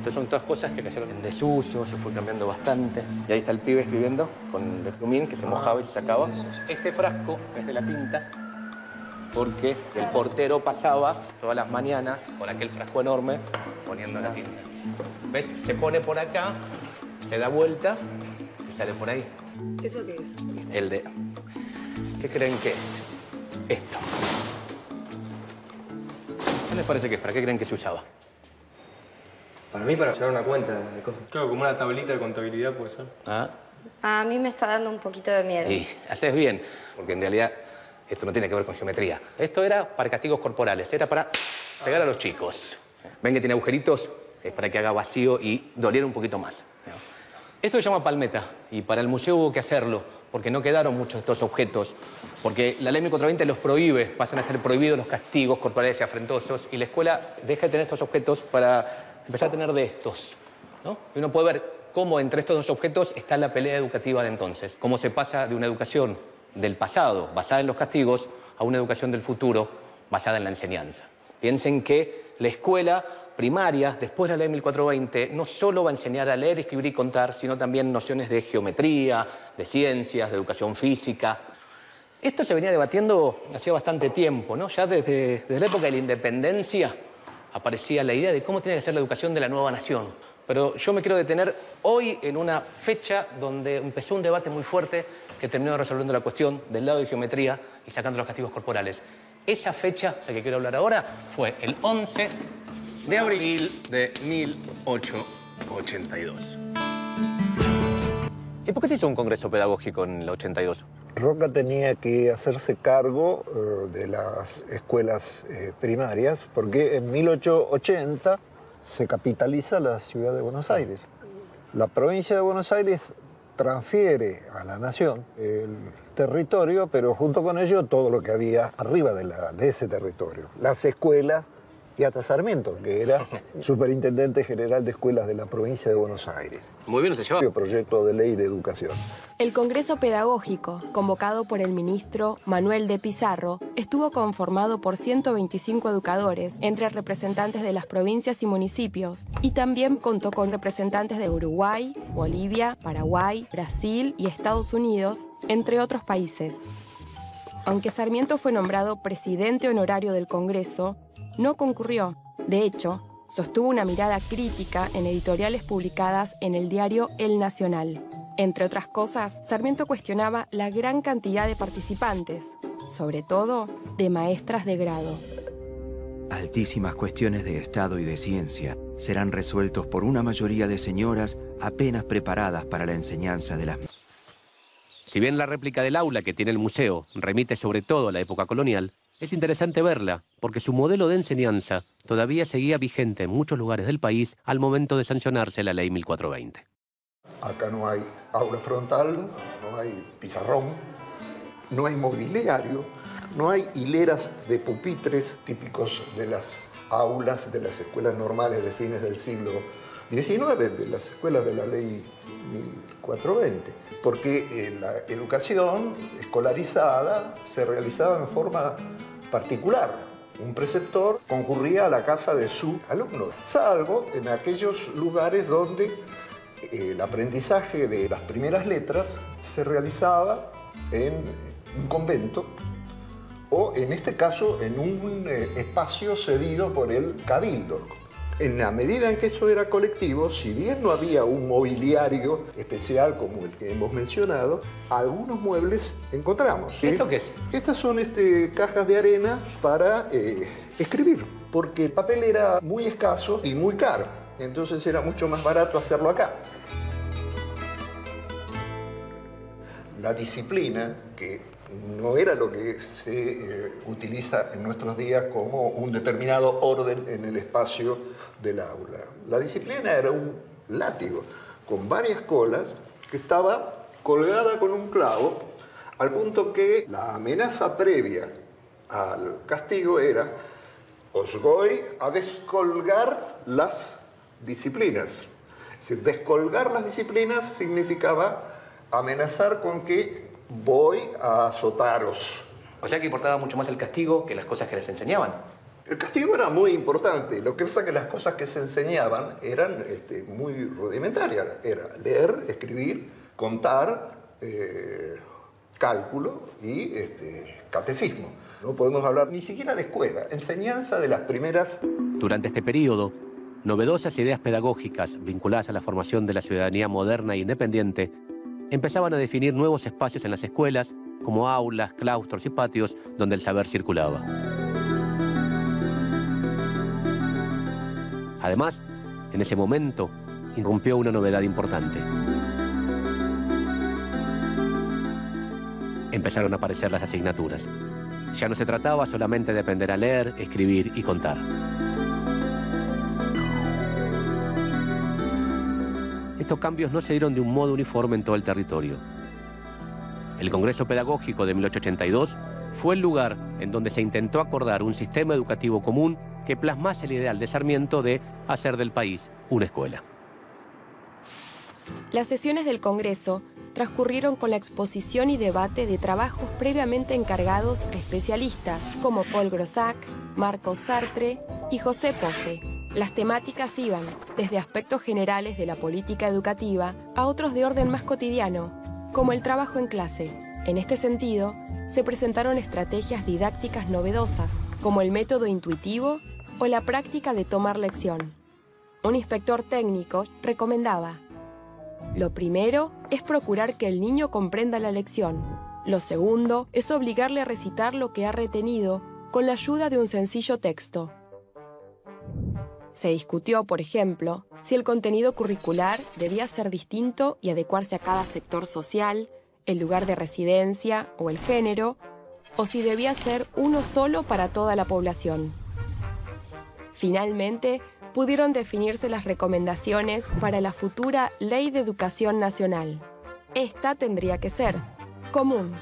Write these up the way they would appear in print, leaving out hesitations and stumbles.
Entonces son todas cosas que cayeron en desuso, se fue cambiando bastante. Y ahí está el pibe escribiendo con el plumín que se mojaba y se sacaba. Este frasco es de la tinta porque el portero pasaba todas las mañanas con aquel frasco enorme poniendo la tinta. ¿Ves? Se pone por acá, se da vuelta y sale por ahí. ¿Eso qué es? El de... ¿Qué creen que es? Esto. ¿Qué les parece que es? ¿Para qué creen que se usaba? Para mí, para llevar una cuenta de cosas. Claro, como una tablita de contabilidad puede ser. ¿Ah? A mí me está dando un poquito de miedo. Y haces bien, porque en realidad esto no tiene que ver con geometría. Esto era para castigos corporales, era para pegar a los chicos. Ven que tiene agujeritos, es para que haga vacío y doliera un poquito más. Esto se llama palmeta y para el museo hubo que hacerlo porque no quedaron muchos de estos objetos, porque la ley 1420 los prohíbe, pasan a ser prohibidos los castigos corporales y afrentosos y la escuela deja de tener estos objetos para empezar a tener de estos, ¿no? Y uno puede ver cómo entre estos dos objetos está la pelea educativa de entonces, cómo se pasa de una educación del pasado basada en los castigos a una educación del futuro basada en la enseñanza. Piensen que la escuela primaria, después de la ley 1420, no solo va a enseñar a leer, escribir y contar, sino también nociones de geometría, de ciencias, de educación física. Esto se venía debatiendo hacía bastante tiempo, ¿no? Ya desde la época de la independencia aparecía la idea de cómo tiene que ser la educación de la nueva nación. Pero yo me quiero detener hoy en una fecha donde empezó un debate muy fuerte que terminó resolviendo la cuestión del lado de geometría y sacando los castigos corporales. Esa fecha, la que quiero hablar ahora, fue el 11 de abril de 1882. ¿Y por qué se hizo un congreso pedagógico en el 82? Roca tenía que hacerse cargo de las escuelas primarias porque en 1880 se capitaliza la ciudad de Buenos Aires. La provincia de Buenos Aires transfiere a la nación el territorio, pero junto con ello todo lo que había arriba de ese territorio. Las escuelas y hasta Sarmiento, que era superintendente general de escuelas de la provincia de Buenos Aires. Muy bien, se lleva. Proyecto de ley de educación. El Congreso Pedagógico, convocado por el ministro Manuel de Pizarro, estuvo conformado por 125 educadores, entre representantes de las provincias y municipios, y también contó con representantes de Uruguay, Bolivia, Paraguay, Brasil y Estados Unidos, entre otros países. Aunque Sarmiento fue nombrado presidente honorario del Congreso, no concurrió. De hecho, sostuvo una mirada crítica en editoriales publicadas en el diario El Nacional. Entre otras cosas, Sarmiento cuestionaba la gran cantidad de participantes, sobre todo de maestras de grado. Altísimas cuestiones de Estado y de ciencia serán resueltos por una mayoría de señoras apenas preparadas para la enseñanza de las... Si bien la réplica del aula que tiene el museo remite sobre todo a la época colonial, es interesante verla, porque su modelo de enseñanza todavía seguía vigente en muchos lugares del país al momento de sancionarse la ley 1420. Acá no hay aula frontal, no hay pizarrón, no hay mobiliario, no hay hileras de pupitres típicos de las aulas de las escuelas normales de fines del siglo XIX, de las escuelas de la ley 1420, porque la educación escolarizada se realizaba en forma particular. Un preceptor concurría a la casa de su alumno, salvo en aquellos lugares donde el aprendizaje de las primeras letras se realizaba en un convento o, en este caso, en un espacio cedido por el cabildo. En la medida en que esto era colectivo, si bien no había un mobiliario especial como el que hemos mencionado, algunos muebles encontramos. ¿Sí? ¿Esto qué es? Estas son cajas de arena para escribir, porque el papel era muy escaso y muy caro, entonces era mucho más barato hacerlo acá. La disciplina, que no era lo que se utiliza en nuestros días como un determinado orden en el espacio del aula. La disciplina era un látigo con varias colas que estaba colgada con un clavo, al punto que la amenaza previa al castigo era: os voy a descolgar las disciplinas. Es decir, descolgar las disciplinas significaba amenazar con que voy a azotaros. O sea que importaba mucho más el castigo que las cosas que les enseñaban. El castigo era muy importante. Lo que pasa es que las cosas que se enseñaban eran muy rudimentarias. Era leer, escribir, contar, cálculo y catecismo. No podemos hablar ni siquiera de escuela, enseñanza de las primeras. Durante este periodo, novedosas ideas pedagógicas vinculadas a la formación de la ciudadanía moderna e independiente empezaban a definir nuevos espacios en las escuelas, como aulas, claustros y patios donde el saber circulaba. Además, en ese momento, irrumpió una novedad importante. Empezaron a aparecer las asignaturas. Ya no se trataba solamente de aprender a leer, escribir y contar. Estos cambios no se dieron de un modo uniforme en todo el territorio. El Congreso Pedagógico de 1882 fue el lugar en donde se intentó acordar un sistema educativo común que plasmase el ideal de Sarmiento de hacer del país una escuela. Las sesiones del Congreso transcurrieron con la exposición y debate de trabajos previamente encargados a especialistas como Paul Grossac, Marcos Sartre y José Posse. Las temáticas iban desde aspectos generales de la política educativa a otros de orden más cotidiano, como el trabajo en clase. En este sentido, se presentaron estrategias didácticas novedosas, como el método intuitivo o la práctica de tomar lección. Un inspector técnico recomendaba: lo primero es procurar que el niño comprenda la lección. Lo segundo es obligarle a recitar lo que ha retenido con la ayuda de un sencillo texto. Se discutió, por ejemplo, si el contenido curricular debía ser distinto y adecuarse a cada sector social, el lugar de residencia o el género, o si debía ser uno solo para toda la población. Finalmente, pudieron definirse las recomendaciones para la futura Ley de Educación Nacional. Esta tendría que ser común,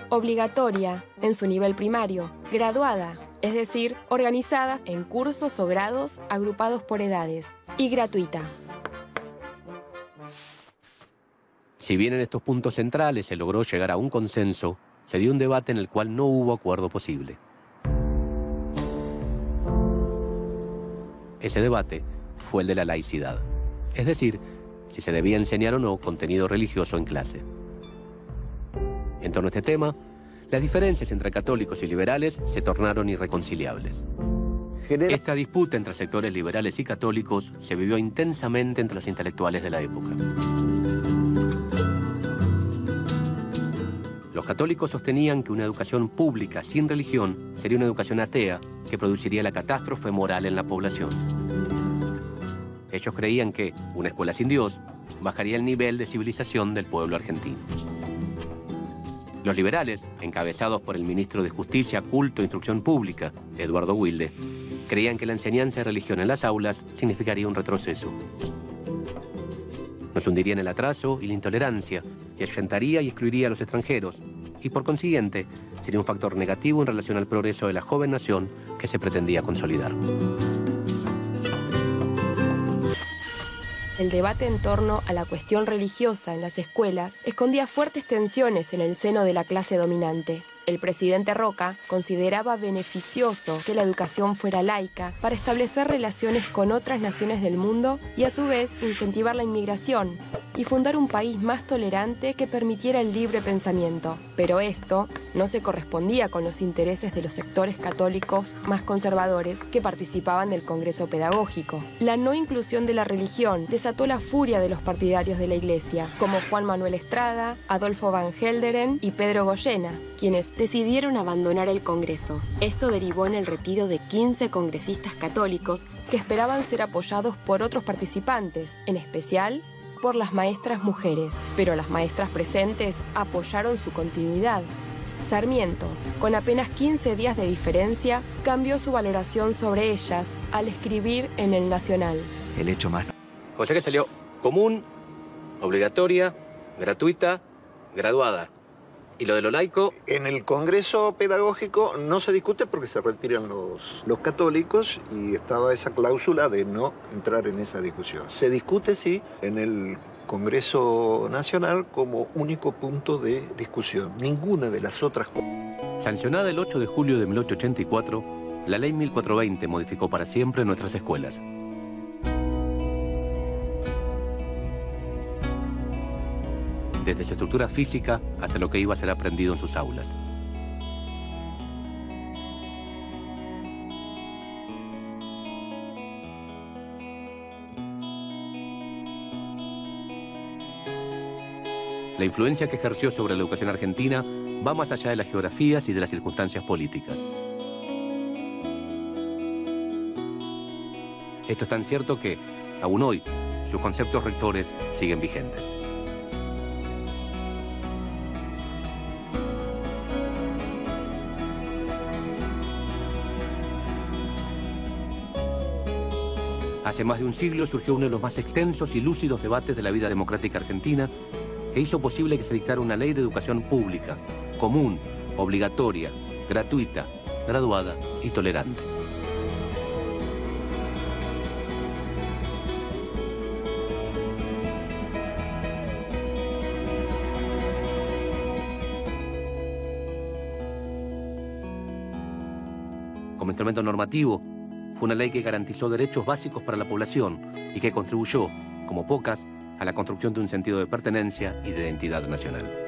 obligatoria en su nivel primario, graduada, es decir, organizada en cursos o grados agrupados por edades, y gratuita. Si bien en estos puntos centrales se logró llegar a un consenso, se dio un debate en el cual no hubo acuerdo posible. Ese debate fue el de la laicidad, es decir, si se debía enseñar o no contenido religioso en clase. En torno a este tema, las diferencias entre católicos y liberales se tornaron irreconciliables. Esta disputa entre sectores liberales y católicos se vivió intensamente entre los intelectuales de la época. Los católicos sostenían que una educación pública sin religión sería una educación atea que produciría la catástrofe moral en la población. Ellos creían que una escuela sin Dios bajaría el nivel de civilización del pueblo argentino. Los liberales, encabezados por el ministro de Justicia, Culto e Instrucción Pública, Eduardo Wilde, creían que la enseñanza de religión en las aulas significaría un retroceso. Nos hundiría en el atraso y la intolerancia, y ahuyentaría y excluiría a los extranjeros, y por consiguiente sería un factor negativo en relación al progreso de la joven nación que se pretendía consolidar. El debate en torno a la cuestión religiosa en las escuelas escondía fuertes tensiones en el seno de la clase dominante. El presidente Roca consideraba beneficioso que la educación fuera laica para establecer relaciones con otras naciones del mundo y a su vez incentivar la inmigración y fundar un país más tolerante que permitiera el libre pensamiento. Pero esto no se correspondía con los intereses de los sectores católicos más conservadores que participaban del Congreso Pedagógico. La no inclusión de la religión desató la furia de los partidarios de la Iglesia, como Juan Manuel Estrada, Adolfo Van Gelderen y Pedro Goyena, quienes decidieron abandonar el Congreso. Esto derivó en el retiro de 15 congresistas católicos que esperaban ser apoyados por otros participantes, en especial por las maestras mujeres. Pero las maestras presentes apoyaron su continuidad. Sarmiento, con apenas 15 días de diferencia, cambió su valoración sobre ellas al escribir en El Nacional. El hecho más... O sea que salió común, obligatoria, gratuita, graduada. ¿Y lo de lo laico? En el Congreso Pedagógico no se discute porque se retiran los católicos y estaba esa cláusula de no entrar en esa discusión. Se discute, sí, en el Congreso Nacional como único punto de discusión. Ninguna de las otras... Sancionada el 8 de julio de 1884, La Ley 1420 modificó para siempre nuestras escuelas. Desde su estructura física hasta lo que iba a ser aprendido en sus aulas. La influencia que ejerció sobre la educación argentina va más allá de las geografías y de las circunstancias políticas. Esto es tan cierto que, aún hoy, sus conceptos rectores siguen vigentes. Hace más de un siglo surgió uno de los más extensos y lúcidos debates de la vida democrática argentina, que hizo posible que se dictara una ley de educación pública, común, obligatoria, gratuita, graduada y tolerante. Como instrumento normativo, fue una ley que garantizó derechos básicos para la población y que contribuyó, como pocas, a la construcción de un sentido de pertenencia y de identidad nacional.